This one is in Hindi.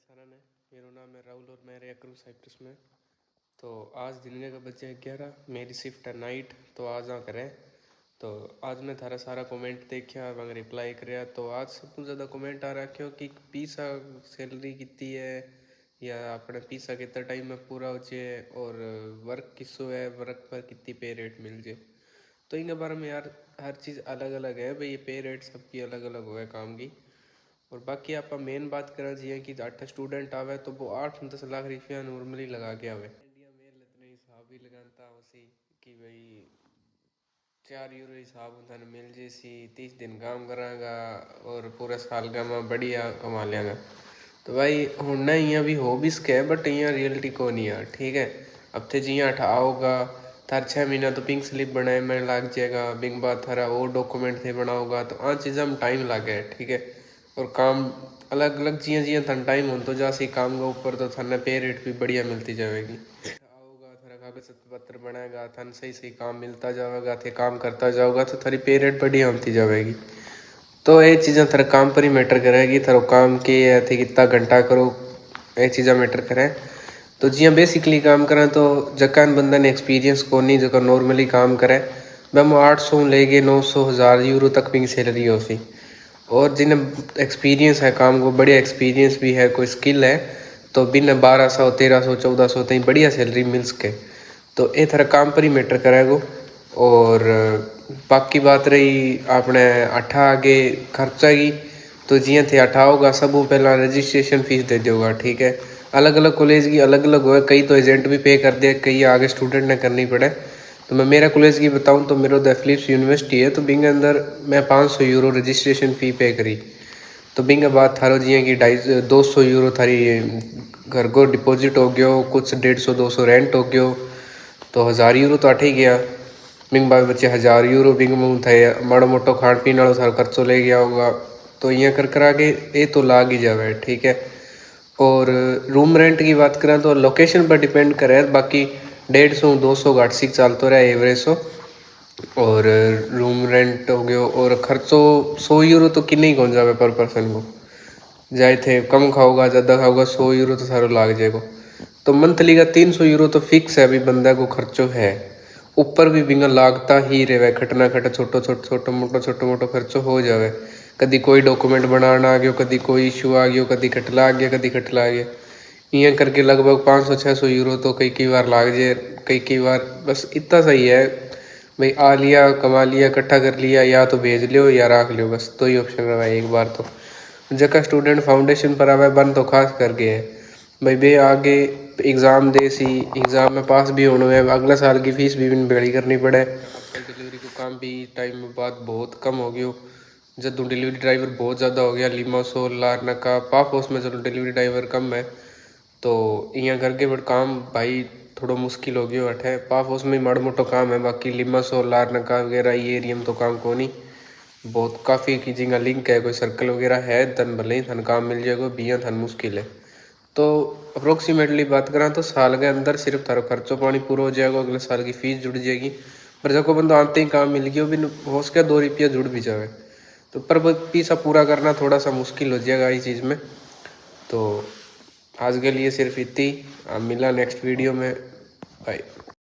सारा ने मेरा नाम है राहुल और मैं रिया करूँ साइप्रस में। तो आज दिन का बजे 11, मेरी शिफ्ट है नाइट। तो आज आ करें तो आज मैं थारा सारा कमेंट देखा वहाँ रिप्लाई कराया। तो आज सबसे ज़्यादा कमेंट आ रहा क्योंकि पिसा सैलरी कितनी है या अपने पिसा कितना टाइम में पूरा हो जाए और वर्क किसो है, वर्क पर कितनी पे रेट मिल जाए। तो इनके बारे में यार हर चीज़ अलग अलग है भाई, ये पे रेट सबकी अलग अलग हो है काम की। और बाकी आप मेन बात करें जिए कि 8 स्टूडेंट आवे तो वो 8-10 लाख रुपया नॉर्मली लगा के आवे। इंडिया में इतने हिसाब ही लगाता उसी कि भाई 4 यूरो हिसाब थाने मिल जैसी 30 दिन काम करांगा और पूरे साल का मैं बढ़िया कमा लेंगा। तो भाई हूँ ना यहाँ भी हो भी सके बट यहाँ रियलिटी को नहीं है। ठीक है, अब थे जी आओगा थार 6 महीना तो पिंक स्लिप बनाए में लग जाएगा, बिंग बाद थारा वो डॉक्यूमेंट थे बनाओगा तो आ चीज़ों में टाइम लगे। ठीक है, और काम अलग अलग जियाँ जियाँ थान टाइम हो तो जासी काम के ऊपर तो थाने पे रेट भी बढ़िया मिलती जाएगी। आओगा थारा कागज पत्र बनाएगा, थान सही सही काम मिलता जाएगा, थे काम करता जाओगा तो थारी पे रेट बढ़िया होती जाएगी। तो ये चीज़ें थारे काम पर ही मैटर करेगी, थारो काम के थे कितना घंटा करो ये चीज़ें मैटर करें। तो जियाँ बेसिकली काम करें तो जकान बंदा ने एक्सपीरियंस को नहीं जो नॉर्मली काम करे मैं 800 लेके 900 1000 यूरो तक भी सैलरी हो सी। और जिन्हें एक्सपीरियंस है काम को, बढ़िया एक्सपीरियंस भी है, कोई स्किल है तो बिन 1200 1300 1400 तक बढ़िया सैलरी मिल सके। तो ये थारा काम पर ही मैटर करेगा। और बाकी बात रही अपने अठा आगे खर्चा की, तो जियाँ थे अठा होगा सब पहला रजिस्ट्रेशन फीस दे दोगा। ठीक है, अलग अलग कॉलेज की अलग अलग हो, कई तो एजेंट भी पे कर दे, कई आगे स्टूडेंट ने करनी पड़े। तो मैं मेरा कॉलेज की बताऊं तो मेरा द फिलिप्स यूनिवर्सिटी है, तो बिंग अंदर मैं 500 यूरो रजिस्ट्रेशन फ़ी पे करी। तो बिंग बाद थारो जियाँ की 250 यूरो थारी घर को डिपॉजिट हो गयो, कुछ 150-200 रेंट हो गयो, तो 1000 यूरो तो अठे ही गया। बिंग बाद बच्चे 1000 यूरो बिंग मुँह थे माड़ो मोटो खाण पीने वाला सारा खर्चो ले गया होगा। तो यहाँ कर करा के ये तो लाग ही जावे। ठीक है, और रूम रेंट की बात करें तो लोकेशन पर डिपेंड करे, बाकी 150-200 घाट सीख चलते रहा एवरेज सो। और रूम रेंट हो गयो और खर्चो 100 यूरो तो किन्ने ही कौन जावे पर पर्सन को, जाए थे कम खाओगा ज़्यादा खाओगा 100 यूरो तो सारो लाग जाएगा। तो मंथली का 300 यूरो तो फिक्स है अभी बंदा को खर्चो है, ऊपर भी बिंगा लागता ही रहे खटना खट छोटो मोटो खर्चो हो जावे। कभी कोई डॉक्यूमेंट बनाना आ गयो, कभी कोई इशू आ गयो, कभी खटला आ गया, कभी खटला आ गया, इं करके लगभग 500-600 यूरो तो कई बार लाग जाए। कई बार बस इतना सही है भाई, आ लिया कमा लिया इकट्ठा कर लिया, या तो भेज लियो या रख लियो, बस दो ही ऑप्शन रहा एक बार। तो जगह स्टूडेंट फाउंडेशन पर आवे बन तो खास करके है भाई बे आगे एग्ज़ाम दे सी, एग्ज़ाम में पास भी होना है, अगले साल की फीस भी बेड़ी करनी पड़े। आजकल डिलीवरी को काम भी टाइम बाद बहुत कम हो गयो, जब डिलीवरी ड्राइवर बहुत ज़्यादा हो गया, लिमासोल लारनाका पाफोस में चलो डिलीवरी ड्राइवर कम है। तो यहाँ करके बट काम भाई थोड़ा मुश्किल हो गयो अठे। पाफोस में माड़ो मोटो काम है, बाकी लिमासोल लारनाका वगैरह ये एरिया में तो काम को नहीं, बहुत काफ़ी की जिंगा लिंक है, कोई सर्कल वगैरह है तन भले ही थन काम मिल जाएगा, बिया थन मुश्किल है। तो अप्रोक्सीमेटली बात करा तो साल के अंदर सिर्फ थारो खर्चो पानी पूरा हो जाएगा, अगले साल की फीस जुड़ जाएगी। पर जब को बंदा आते ही काम मिल गया भी हो सके 2 रुपया जुड़ भी जाए, तो पर पैसा पूरा करना थोड़ा सा मुश्किल हो जाएगा इस चीज़ में। तो आज के लिए सिर्फ इतनी, अब मिला नेक्स्ट वीडियो में, बाय।